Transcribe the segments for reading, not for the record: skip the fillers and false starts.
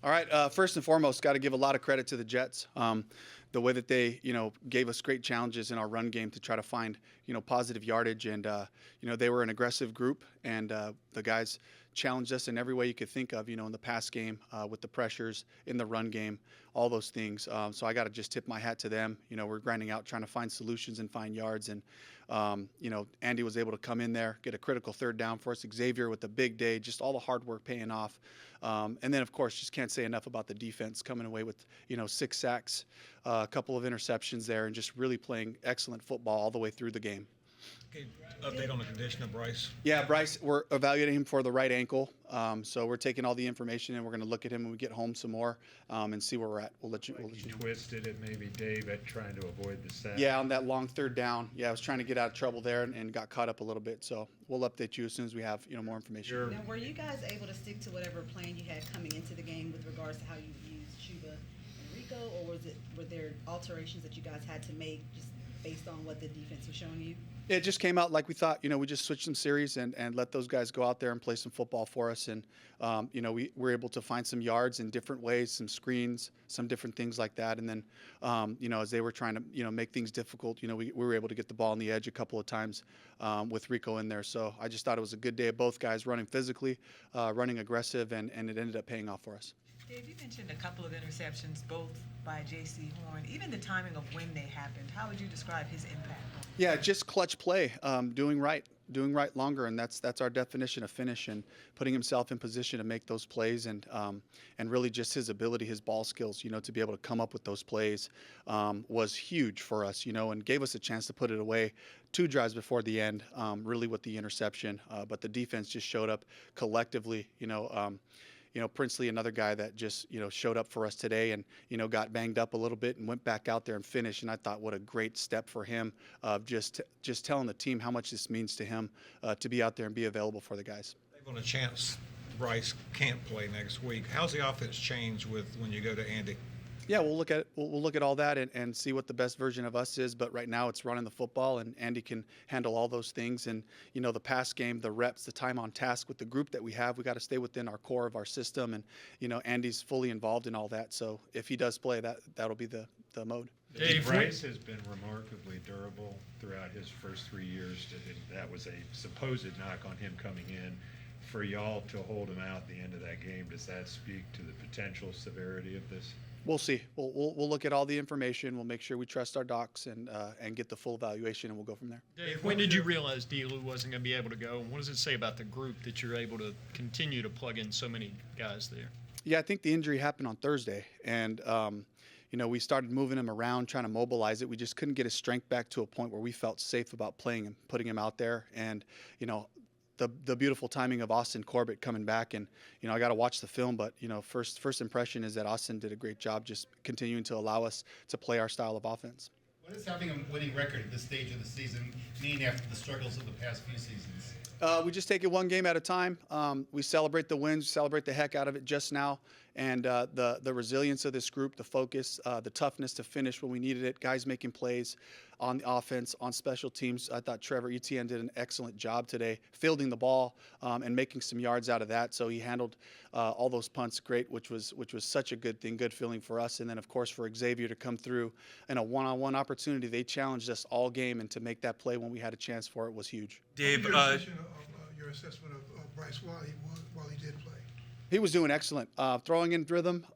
All right. First and foremost, got to give a lot of credit to the Jets. The way that they, gave us great challenges in our run game to try to find, positive yardage, and they were an aggressive group, and the guys challenged us in every way you could think of, in the pass game, with the pressures, in the run game, all those things. So I got to just tip my hat to them. We're grinding out, trying to find solutions and find yards, and Andy was able to come in there, get a critical third down for us. Xavier with the big day, just all the hard work paying off. And then, of course, just can't say enough about the defense coming away with, 6 sacks, a couple of interceptions there, and just really playing excellent football all the way through the game. Okay, update on the condition of Bryce. Yeah, Bryce, we're evaluating him for the right ankle. So we're taking all the information, and we're going to look at him when we get home some more, and see where we're at. We'll let you know. Twisted it maybe, Dave, at trying to avoid the sack. Yeah, on that long third down. Yeah, I was trying to get out of trouble there and got caught up a little bit. So we'll update you as soon as we have, more information. Now, were you guys able to stick to whatever plan you had coming into the game with regards to how you used Chuba and Rico, or were there alterations that you guys had to make just based on what the defense was showing you? It just came out like we thought. We just switched some series and let those guys go out there and play some football for us. And, we were able to find some yards in different ways, some screens, some different things like that. And then, as they were trying to, make things difficult, we were able to get the ball on the edge a couple of times with Rico in there. So I just thought it was a good day of both guys running physically, running aggressive, and it ended up paying off for us. Dave, you mentioned a couple of interceptions, both by J.C. Horn. Even the timing of when they happened, how would you describe his impact? Yeah, just clutch play, doing right longer, and that's our definition of finish, and putting himself in position to make those plays, and really just his ability, his ball skills, to be able to come up with those plays was huge for us, and gave us a chance to put it away 2 drives before the end, really with the interception, but the defense just showed up collectively, Princely, another guy that just, showed up for us today and, got banged up a little bit and went back out there and finished. And I thought what a great step for him of just telling the team how much this means to him to be out there and be available for the guys. They've got a chance Bryce can't play next week. How's the offense change with when you go to Andy? Yeah, we'll look at all that and see what the best version of us is. But right now it's running the football, and Andy can handle all those things. And, the pass game, the reps, the time on task with the group that we have, we got to stay within our core of our system. And, Andy's fully involved in all that. So if he does play, that'll be the mode. Dave, Bryce has been remarkably durable throughout his first 3 years. That was a supposed knock on him coming in. For y'all to hold him out at the end of that game, does that speak to the potential severity of this? We'll see. We'll look at all the information. We'll make sure we trust our docs and get the full evaluation, and we'll go from there. Dave, when did you realize Delu wasn't going to be able to go? And what does it say about the group that you're able to continue to plug in so many guys there? Yeah, I think the injury happened on Thursday, and we started moving him around, trying to mobilize it. We just couldn't get his strength back to a point where we felt safe about playing him, putting him out there, and the beautiful timing of Austin Corbett coming back, and I got to watch the film, but first impression is that Austin did a great job just continuing to allow us to play our style of offense. What does having a winning record at this stage of the season mean after the struggles of the past few seasons? We just take it one game at a time. We celebrate the wins, celebrate the heck out of it just now, and the resilience of this group, the focus, the toughness to finish when we needed it, guys making plays on the offense, on special teams. I thought Trevor Etienne did an excellent job today, fielding the ball and making some yards out of that. So he handled all those punts great, which was such a good thing, good feeling for us. And then, of course, for Xavier to come through in a one-on-one opportunity, they challenged us all game, and to make that play when we had a chance for it was huge. Dave, your assessment of Bryce while he did play. He was doing excellent, throwing in rhythm,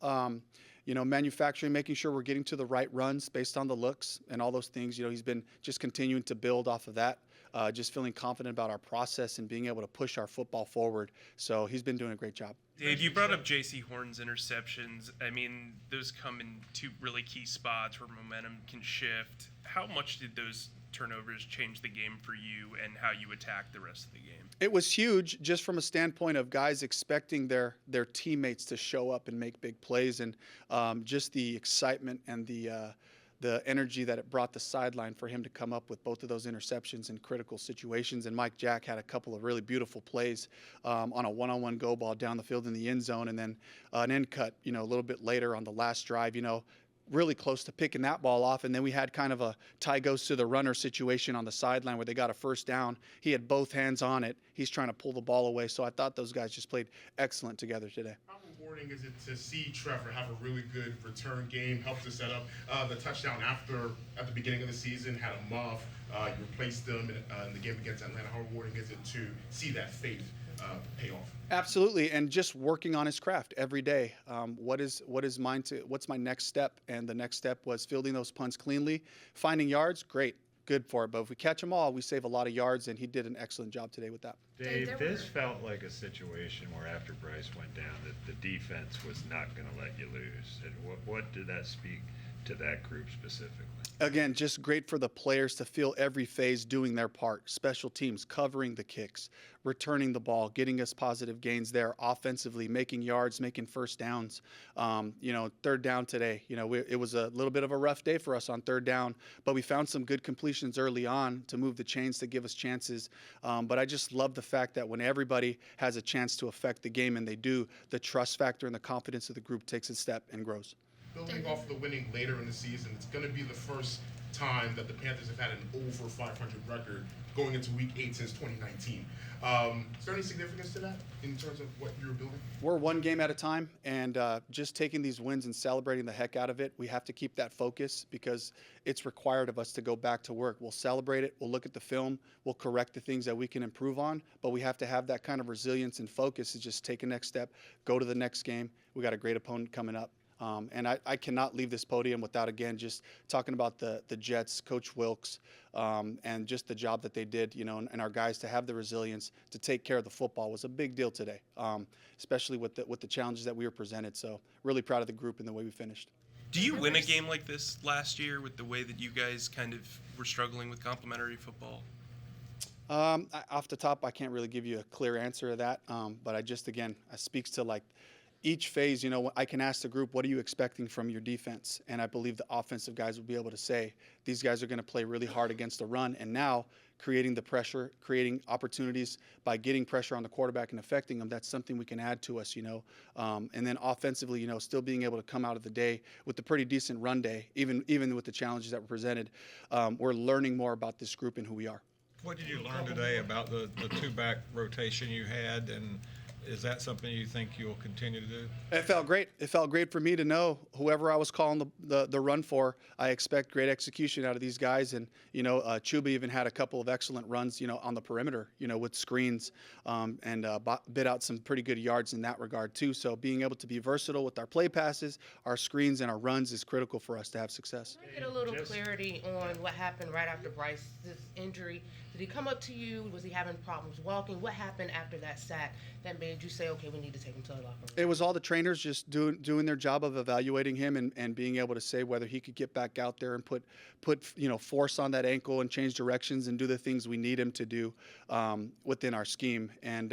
manufacturing, making sure we're getting to the right runs based on the looks and all those things. He's been just continuing to build off of that, just feeling confident about our process and being able to push our football forward. So he's been doing a great job. Dave, you brought up J.C. Horn's interceptions. I mean, those come in 2 really key spots where momentum can shift. How much did those turnovers change the game for you and how you attack the rest of the game? It was huge, just from a standpoint of guys expecting their teammates to show up and make big plays, and just the excitement and the energy that it brought the sideline for him to come up with both of those interceptions in critical situations. And Mike Jack had a couple of really beautiful plays on a one-on-one go ball down the field in the end zone, and then an end cut, a little bit later on the last drive, really close to picking that ball off. And then we had kind of a tie goes to the runner situation on the sideline where they got a first down. He had both hands on it. He's trying to pull the ball away. So I thought those guys just played excellent together today. How rewarding rewarding is it to see Trevor have a really good return game, help to set up the touchdown at the beginning of the season, had a muff, you replaced them in the game against Atlanta. How rewarding is it to see that faith pay off? Absolutely, and just working on his craft every day. What's my next step? And the next step was fielding those punts cleanly, finding yards. Great, good for it. But if we catch them all, we save a lot of yards, and he did an excellent job today with that. Dave, this felt like a situation where after Bryce went down, that the defense was not going to let you lose. And what did that speak to that group specifically? Again, just great for the players to feel every phase doing their part. Special teams, covering the kicks, returning the ball, getting us positive gains there, offensively, making yards, making first downs. Third down today, it was a little bit of a rough day for us on third down, but we found some good completions early on to move the chains to give us chances. But I just love the fact that when everybody has a chance to affect the game, and they do, the trust factor and the confidence of the group takes a step and grows. Building off the winning later in the season, it's going to be the first time that the Panthers have had an over 500 record going into Week 8 since 2019. Is there any significance to that in terms of what you're building? We're one game at a time, and just taking these wins and celebrating the heck out of it. We have to keep that focus because it's required of us to go back to work. We'll celebrate it. We'll look at the film. We'll correct the things that we can improve on, but we have to have that kind of resilience and focus to just take a next step, go to the next game. We got a great opponent coming up. And I cannot leave this podium without, again, just talking about the Jets, Coach Wilkes, and just the job that they did, and our guys to have the resilience to take care of the football was a big deal today, especially with the challenges that we were presented. So really proud of the group and the way we finished. Do you win a game like this last year with the way that you guys kind of were struggling with complementary football? Off the top, I can't really give you a clear answer to that, but I speaks to like each phase, I can ask the group, what are you expecting from your defense? And I believe the offensive guys will be able to say, these guys are going to play really hard against the run. And now creating the pressure, creating opportunities by getting pressure on the quarterback and affecting them, that's something we can add to us, And then offensively, still being able to come out of the day with a pretty decent run day, even with the challenges that were presented. We're learning more about this group and who we are. What did you learn today about the two-back rotation you had, and is that something you think you'll continue to do? It felt great. It felt great for me to know whoever I was calling the run for, I expect great execution out of these guys. And, Chuba even had a couple of excellent runs, on the perimeter, with screens and bit out some pretty good yards in that regard, too. So being able to be versatile with our play passes, our screens, and our runs is critical for us to have success. Can I get a little clarity on what happened right after Bryce's injury? Did he come up to you? Was he having problems walking? What happened after that sack that made you say, okay, we need to take him to the locker room? It was all the trainers just doing their job of evaluating him and being able to say whether he could get back out there and put force on that ankle and change directions and do the things we need him to do within our scheme. And,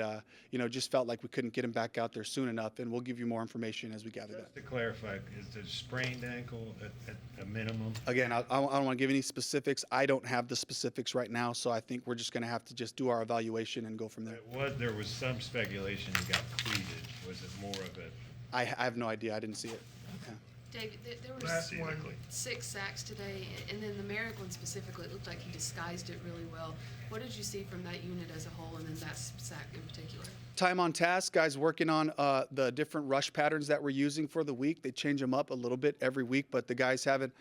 just felt like we couldn't get him back out there soon enough. And we'll give you more information as we gather that. Just to clarify, is the sprained ankle at a minimum? Again, I don't want to give any specifics. I don't have the specifics right now, so I think we're just going to have to just do our evaluation and go from there. There was some speculation he got cleated. Was it more of a... I have no idea. I didn't see it. Yeah. David, there was Last one. 6 sacks today, and then the Merrick one specifically, it looked like he disguised it really well. What did you see from that unit as a whole, and then that sack in particular? Time on task, guys working on the different rush patterns that we're using for the week. They change them up a little bit every week, but the guys haven't,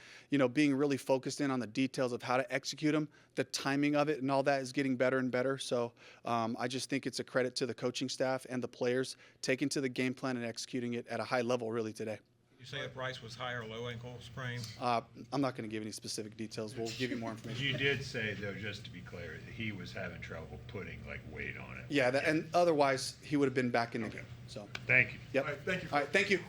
being really focused in on the details of how to execute them. The timing of it and all that is getting better and better. So I just think it's a credit to the coaching staff and the players taking to the game plan and executing it at a high level really today. You say if Bryce was high or low ankle sprain? I'm not going to give any specific details. We'll give you more information. You did say, though, just to be clear, that he was having trouble putting weight on it. Yeah, and otherwise he would have been back in the game. So thank you. Yep. All right, thank you. All right, thank you.